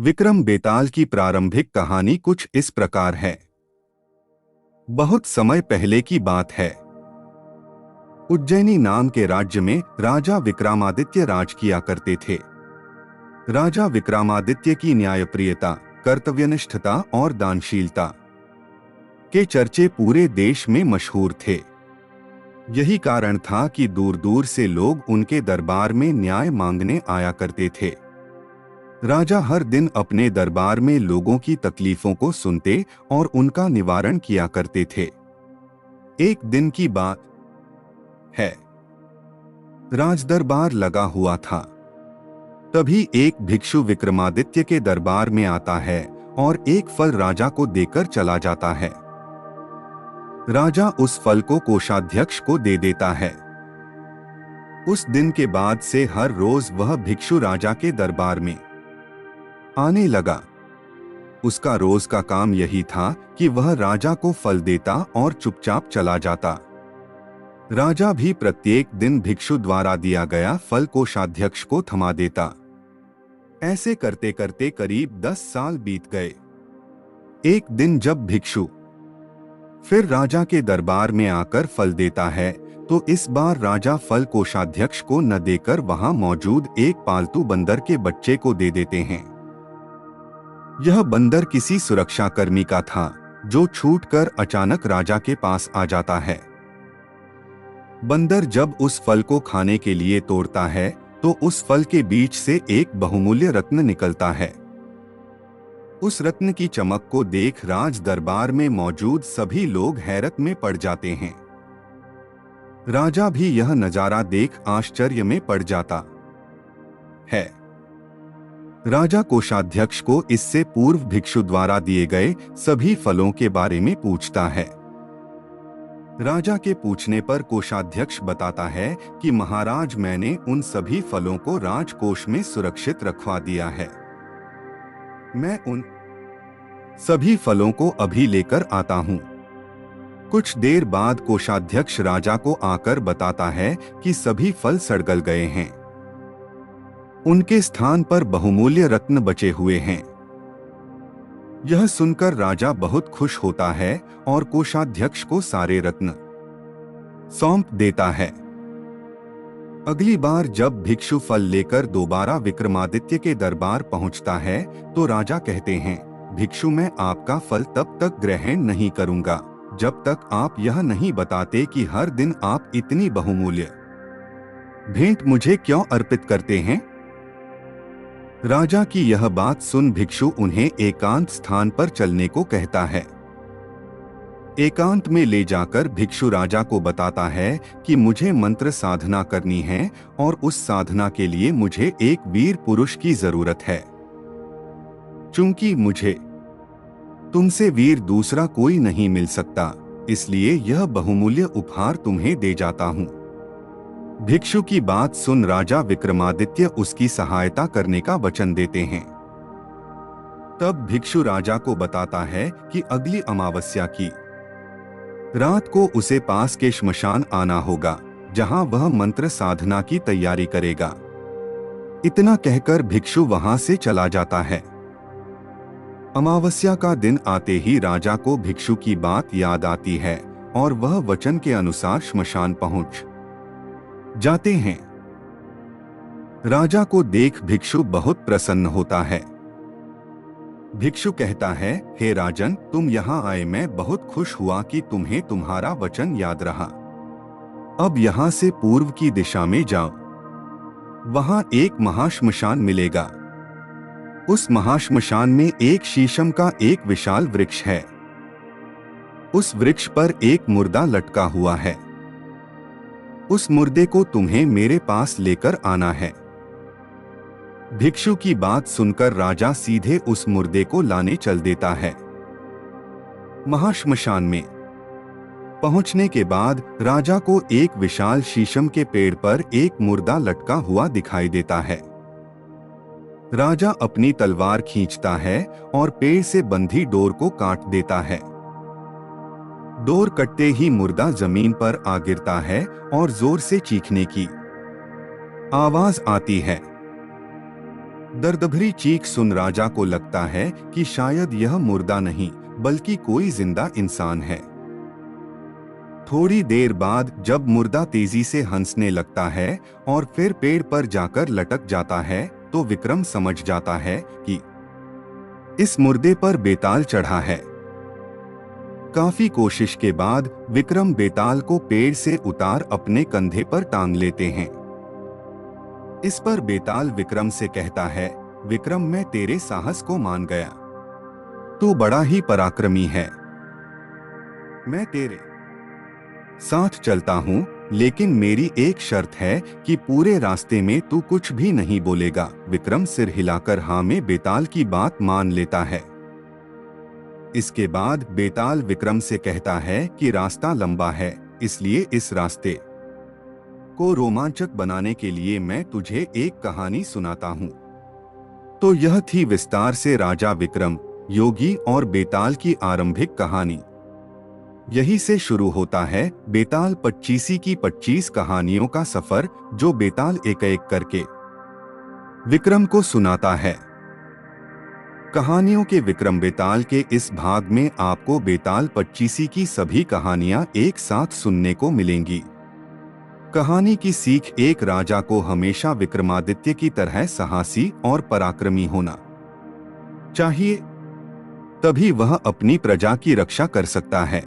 विक्रम बेताल की प्रारंभिक कहानी कुछ इस प्रकार है। बहुत समय पहले की बात है। उज्जैनी नाम के राज्य में राजा विक्रमादित्य राज किया करते थे। राजा विक्रमादित्य की न्यायप्रियता, कर्तव्यनिष्ठता और दानशीलता के चर्चे पूरे देश में मशहूर थे। यही कारण था कि दूर दूर से लोग उनके दरबार में न्याय मांगने आया करते थे। राजा हर दिन अपने दरबार में लोगों की तकलीफों को सुनते और उनका निवारण किया करते थे। एक दिन की बात है, राजदरबार लगा हुआ था। तभी एक भिक्षु विक्रमादित्य के दरबार में आता है और एक फल राजा को देकर चला जाता है। राजा उस फल को कोषाध्यक्ष को दे देता है। उस दिन के बाद से हर रोज वह भिक्षु राजा के दरबार में आने लगा। उसका रोज का काम यही था कि वह राजा को फल देता और चुपचाप चला जाता। राजा भी प्रत्येक दिन भिक्षु द्वारा दिया गया फल कोषाध्यक्ष को थमा देता। ऐसे करते करते करीब 10 साल बीत गए। एक दिन जब भिक्षु फिर राजा के दरबार में आकर फल देता है, तो इस बार राजा फल कोषाध्यक्ष को न देकर वहां मौजूद एक पालतू बंदर के बच्चे को दे देते हैं। यह बंदर किसी सुरक्षाकर्मी का था, जो छूटकर अचानक राजा के पास आ जाता है। बंदर जब उस फल को खाने के लिए तोड़ता है, तो उस फल के बीच से एक बहुमूल्य रत्न निकलता है। उस रत्न की चमक को देख राज दरबार में मौजूद सभी लोग हैरत में पड़ जाते हैं। राजा भी यह नजारा देख आश्चर्य में पड़ जाता है। राजा कोषाध्यक्ष को इससे पूर्व भिक्षु द्वारा दिए गए सभी फलों के बारे में पूछता है। राजा के पूछने पर कोषाध्यक्ष बताता है कि महाराज, मैंने उन सभी फलों को राजकोष में सुरक्षित रखवा दिया है। मैं उन सभी फलों को अभी लेकर आता हूं। कुछ देर बाद कोषाध्यक्ष राजा को आकर बताता है कि सभी फल सड़ गल गए हैं। उनके स्थान पर बहुमूल्य रत्न बचे हुए हैं। यह सुनकर राजा बहुत खुश होता है और कोषाध्यक्ष को सारे रत्न सौंप देता है। अगली बार जब भिक्षु फल लेकर दोबारा विक्रमादित्य के दरबार पहुंचता है, तो राजा कहते हैं, भिक्षु, मैं आपका फल तब तक ग्रहण नहीं करूंगा जब तक आप यह नहीं बताते कि हर दिन आप इतनी बहुमूल्य भेंट मुझे क्यों अर्पित करते हैं। राजा की यह बात सुन भिक्षु उन्हें एकांत स्थान पर चलने को कहता है। एकांत में ले जाकर भिक्षु राजा को बताता है कि मुझे मंत्र साधना करनी है और उस साधना के लिए मुझे एक वीर पुरुष की जरूरत है। चूंकि मुझे तुमसे वीर दूसरा कोई नहीं मिल सकता, इसलिए यह बहुमूल्य उपहार तुम्हें दे जाता हूं। भिक्षु की बात सुन राजा विक्रमादित्य उसकी सहायता करने का वचन देते हैं। तब भिक्षु राजा को बताता है कि अगली अमावस्या की रात को उसे पास के श्मशान आना होगा, जहां वह मंत्र साधना की तैयारी करेगा। इतना कहकर भिक्षु वहां से चला जाता है। अमावस्या का दिन आते ही राजा को भिक्षु की बात याद आती है और वह वचन के अनुसार श्मशान पहुंच जाते हैं। राजा को देख भिक्षु बहुत प्रसन्न होता है। भिक्षु कहता है, हे राजन, तुम यहाँ आए, मैं बहुत खुश हुआ कि तुम्हें तुम्हारा वचन याद रहा। अब यहाँ से पूर्व की दिशा में जाओ। वहां एक महाश्मशान मिलेगा। उस महाश्मशान में एक शीशम का एक विशाल वृक्ष है। उस वृक्ष पर एक मुर्दा लटका हुआ है। उस मुर्दे को तुम्हें मेरे पास लेकर आना है। भिक्षु की बात सुनकर राजा सीधे उस मुर्दे को लाने चल देता है। महाश्मशान में पहुंचने के बाद राजा को एक विशाल शीशम के पेड़ पर एक मुर्दा लटका हुआ दिखाई देता है। राजा अपनी तलवार खींचता है और पेड़ से बंधी डोर को काट देता है। डोर कटते ही मुर्दा जमीन पर आ गिरता है और जोर से चीखने की आवाज आती है। दर्द भरी चीख सुन राजा को लगता है कि शायद यह मुर्दा नहीं बल्कि कोई जिंदा इंसान है। थोड़ी देर बाद जब मुर्दा तेजी से हंसने लगता है और फिर पेड़ पर जाकर लटक जाता है तो विक्रम समझ जाता है कि इस मुर्दे पर बेताल चढ़ा है। काफी कोशिश के बाद विक्रम बेताल को पेड़ से उतार अपने कंधे पर टांग लेते हैं। इस पर बेताल विक्रम से कहता है, विक्रम मैं तेरे साहस को मान गया, तू बड़ा ही पराक्रमी है। मैं तेरे साथ चलता हूँ, लेकिन मेरी एक शर्त है कि पूरे रास्ते में तू कुछ भी नहीं बोलेगा। विक्रम सिर हिलाकर हाँ में बेताल की बात मान लेता है। इसके बाद बेताल विक्रम से कहता है कि रास्ता लंबा है, इसलिए इस रास्ते को रोमांचक बनाने के लिए मैं तुझे एक कहानी सुनाता हूँ। तो यह थी विस्तार से राजा विक्रम, योगी और बेताल की आरंभिक कहानी। यही से शुरू होता है बेताल पच्चीसी की 25 कहानियों का सफर, जो बेताल एक एक करके विक्रम को सुनाता है। कहानियों के विक्रम बेताल के इस भाग में आपको बेताल पच्चीसी की सभी कहानियां एक साथ सुनने को मिलेंगी। कहानी की सीख, एक राजा को हमेशा विक्रमादित्य की तरह साहसी और पराक्रमी होना चाहिए, तभी वह अपनी प्रजा की रक्षा कर सकता है।